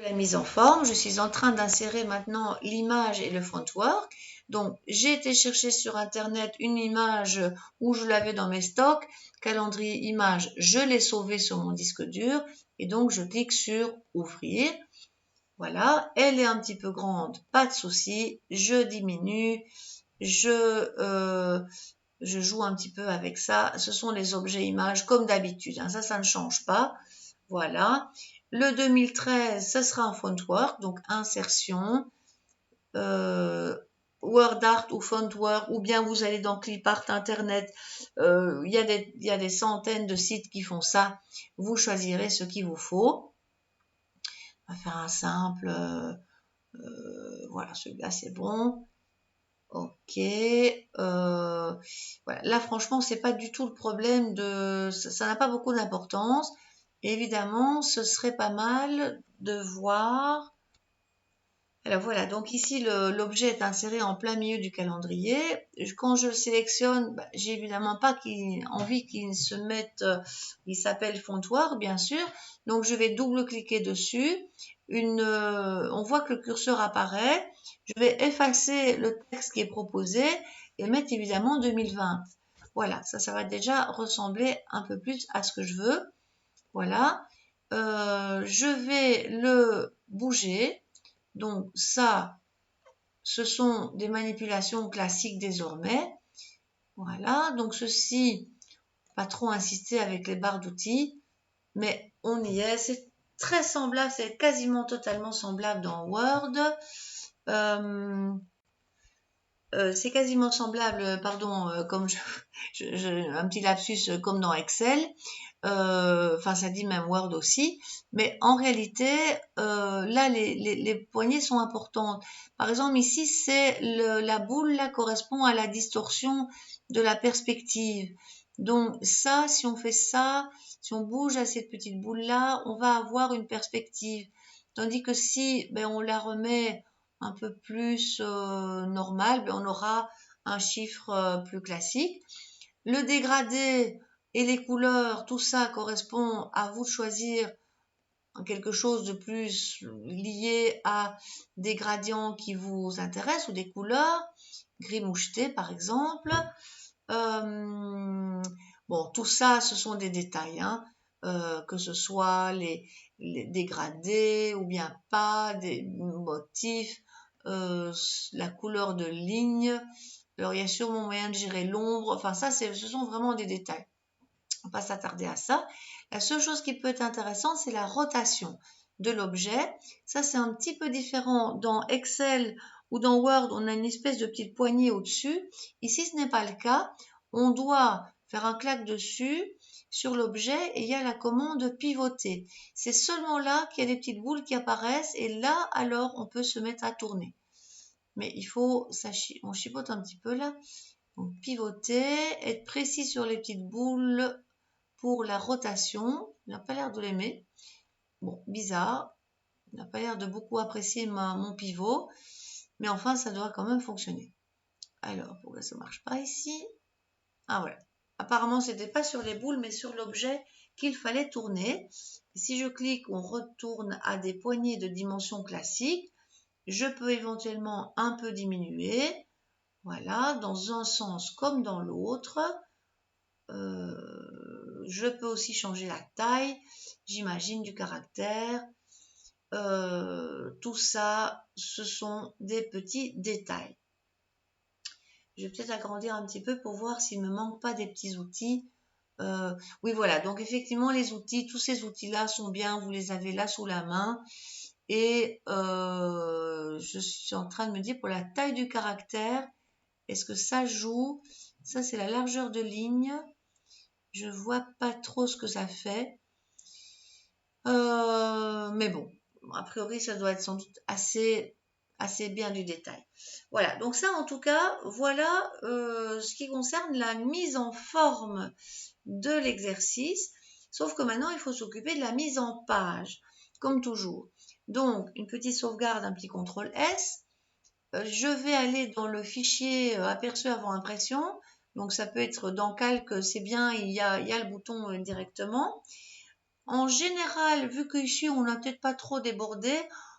La mise en forme, je suis en train d'insérer maintenant l'image et le frontwork. Donc, j'ai été chercher sur Internet une image où je l'avais dans mes stocks. Calendrier image, je l'ai sauvé sur mon disque dur. Et donc, je clique sur ouvrir. Voilà, elle est un petit peu grande, pas de souci. Je diminue, je joue un petit peu avec ça. Ce sont les objets images comme d'habitude. Hein. Ça ne change pas. Voilà. Le 2013, ce sera un fontwork, donc insertion, Word Art ou Fontwork, ou bien vous allez dans Clipart Internet. Il y a des centaines de sites qui font ça. Vous choisirez ce qu'il vous faut. On va faire un simple. Voilà, celui-là c'est bon. Ok. Voilà. Là, franchement, c'est pas du tout le problème de. Ça n'a pas beaucoup d'importance. Évidemment, ce serait pas mal de voir. Alors voilà, donc ici l'objet est inséré en plein milieu du calendrier. Quand je le sélectionne, j'ai évidemment pas envie qu'il se mette, il s'appelle Fontwork bien sûr. Donc je vais double-cliquer dessus. On voit que le curseur apparaît. Je vais effacer le texte qui est proposé et mettre évidemment 2020. Voilà, ça va déjà ressembler un peu plus à ce que je veux. Voilà. Je vais le bouger. Donc ça, ce sont des manipulations classiques désormais. Voilà, donc ceci, pas trop insister avec les barres d'outils, mais on y est. C'est très semblable, c'est quasiment totalement semblable dans Word. C'est quasiment semblable, pardon, comme un petit lapsus comme dans Excel. Enfin, ça dit même Word aussi. Mais en réalité, là, les poignées sont importantes. Par exemple, ici, c'est la boule là correspond à la distorsion de la perspective. Donc ça, si on fait ça, si on bouge à cette petite boule là, on va avoir une perspective. Tandis que si on la remet un peu plus normal, on aura un chiffre plus classique. Le dégradé et les couleurs, tout ça correspond à vous de choisir quelque chose de plus lié à des gradients qui vous intéressent ou des couleurs, gris moucheté par exemple. Bon, tout ça, ce sont des détails, hein. Que ce soit les dégradés ou bien pas, des motifs, la couleur de ligne. Alors, il y a sûrement moyen de gérer l'ombre. Enfin, ça, ce sont vraiment des détails. On va pas s'attarder à ça. La seule chose qui peut être intéressante, c'est la rotation de l'objet. Ça, c'est un petit peu différent. Dans Excel ou dans Word, on a une espèce de petite poignée au-dessus. Ici, ce n'est pas le cas. On doit faire un clac dessus sur l'objet et il y a la commande pivoter. C'est seulement là qu'il y a des petites boules qui apparaissent et là, alors, on peut se mettre à tourner. Mais il faut, on chipote un petit peu là. Donc, pivoter, être précis sur les petites boules pour la rotation. Il n'a pas l'air de l'aimer. Bon, bizarre. Il n'a pas l'air de beaucoup apprécier mon pivot. Mais enfin, ça doit quand même fonctionner. Alors, pourquoi ça ne marche pas ici? Ah, voilà. Apparemment, ce n'était pas sur les boules, mais sur l'objet qu'il fallait tourner. Et si je clique, on retourne à des poignées de dimension classique. Je peux éventuellement un peu diminuer. Voilà, dans un sens comme dans l'autre. Je peux aussi changer la taille, j'imagine, du caractère. Tout ça, ce sont des petits détails. Je vais peut-être agrandir un petit peu pour voir s'il ne me manque pas des petits outils. Oui, voilà. Donc, effectivement, les outils, tous ces outils-là sont bien. Vous les avez là sous la main. Et je suis en train de me dire pour la taille du caractère, est-ce que ça joue? Ça, c'est la largeur de ligne. Je vois pas trop ce que ça fait. Mais bon, a priori, ça doit être sans doute assez bien du détail. Voilà, donc ça, en tout cas, voilà ce qui concerne la mise en forme de l'exercice. Sauf que maintenant, il faut s'occuper de la mise en page, comme toujours. Donc, une petite sauvegarde, un petit CTRL S. Je vais aller dans le fichier aperçu avant impression. Donc, ça peut être dans Calque, c'est bien, il y a le bouton directement. En général, vu qu'ici on n'a peut-être pas trop débordé,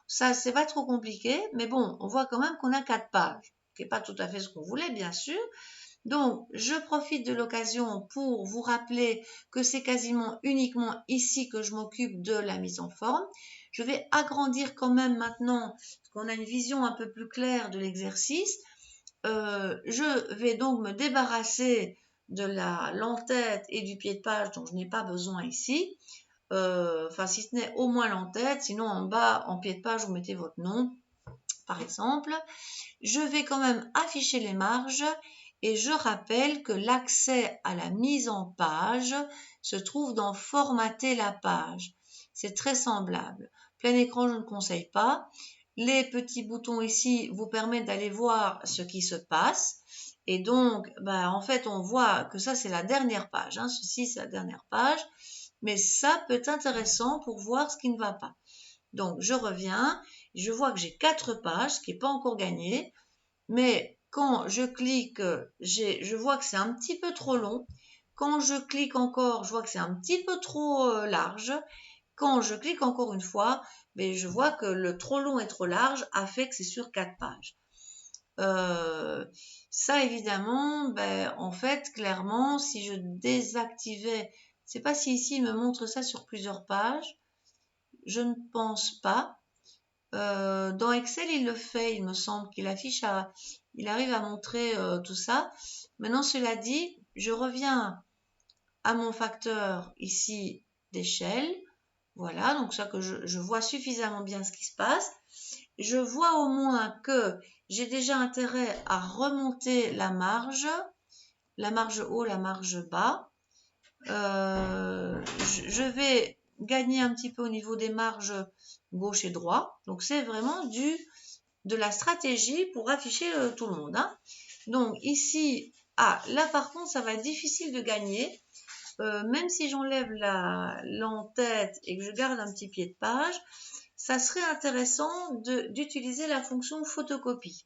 ça c'est pas trop compliqué, mais bon, on voit quand même qu'on a 4 pages, qui n'est pas tout à fait ce qu'on voulait bien sûr. Donc, je profite de l'occasion pour vous rappeler que c'est quasiment uniquement ici que je m'occupe de la mise en forme. Je vais agrandir quand même maintenant, parce qu'on a une vision un peu plus claire de l'exercice. Je vais donc me débarrasser de l'entête et du pied de page dont je n'ai pas besoin ici. Enfin, si ce n'est au moins l'entête, sinon en bas, en pied de page, vous mettez votre nom, par exemple. Je vais quand même afficher les marges et je rappelle que l'accès à la mise en page se trouve dans formater la page. C'est très semblable. Plein écran, je ne conseille pas. Les petits boutons ici vous permettent d'aller voir ce qui se passe. Et donc, en fait, on voit que ça, c'est la dernière page. Hein. Ceci, c'est la dernière page. Mais ça peut être intéressant pour voir ce qui ne va pas. Donc, je reviens. Je vois que j'ai 4 pages, ce qui n'est pas encore gagné. Mais quand je clique, je vois que c'est un petit peu trop long. Quand je clique encore, je vois que c'est un petit peu trop large. Quand je clique encore une fois, je vois que le trop long et trop large a fait que c'est sur 4 pages. Ça, évidemment, en fait, clairement, si je désactivais, je ne sais pas si ici il me montre ça sur plusieurs pages. Je ne pense pas. Dans Excel, il le fait, il me semble qu'il il arrive à montrer tout ça. Maintenant, cela dit, je reviens à mon facteur ici d'échelle. Voilà, donc ça que je vois suffisamment bien ce qui se passe. Je vois au moins que j'ai déjà intérêt à remonter la marge haut, la marge bas. Je vais gagner un petit peu au niveau des marges gauche et droite. Donc c'est vraiment de la stratégie pour afficher tout le monde. Hein. Donc ici, là par contre, ça va être difficile de gagner. Même si j'enlève l'entête et que je garde un petit pied de page, ça serait intéressant d'utiliser la fonction photocopie.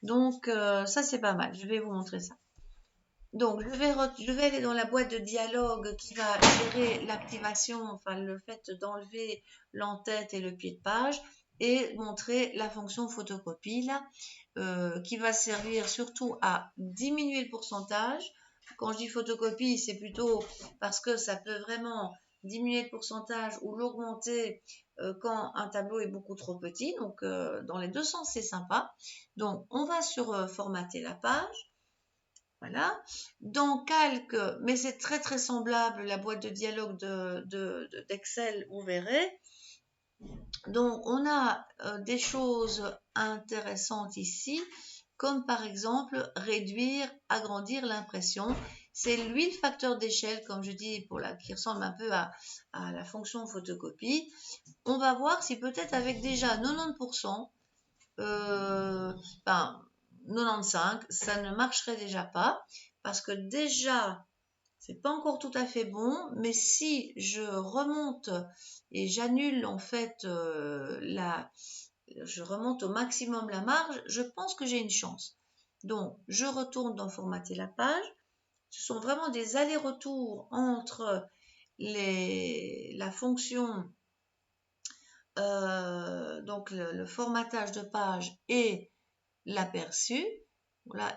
Donc ça c'est pas mal, je vais vous montrer ça. Donc je vais aller dans la boîte de dialogue qui va gérer l'activation, enfin le fait d'enlever l'entête et le pied de page et montrer la fonction photocopie là, qui va servir surtout à diminuer le pourcentage. Quand je dis photocopie, c'est plutôt parce que ça peut vraiment diminuer le pourcentage ou l'augmenter quand un tableau est beaucoup trop petit. Donc, dans les deux sens, c'est sympa. Donc, on va sur formater la page. Voilà. Dans Calque, mais c'est très très semblable, la boîte de dialogue d'Excel, vous verrez. Donc, on a des choses intéressantes ici, comme par exemple réduire, agrandir l'impression. C'est lui le facteur d'échelle, comme je dis, qui ressemble un peu à la fonction photocopie. On va voir si peut-être avec déjà 90%, 95, ça ne marcherait déjà pas, parce que déjà, c'est pas encore tout à fait bon, mais si je remonte et j'annule en fait je remonte au maximum la marge, je pense que j'ai une chance. Donc, je retourne dans formater la page. Ce sont vraiment des allers-retours entre la fonction, donc le formatage de page et l'aperçu. Voilà,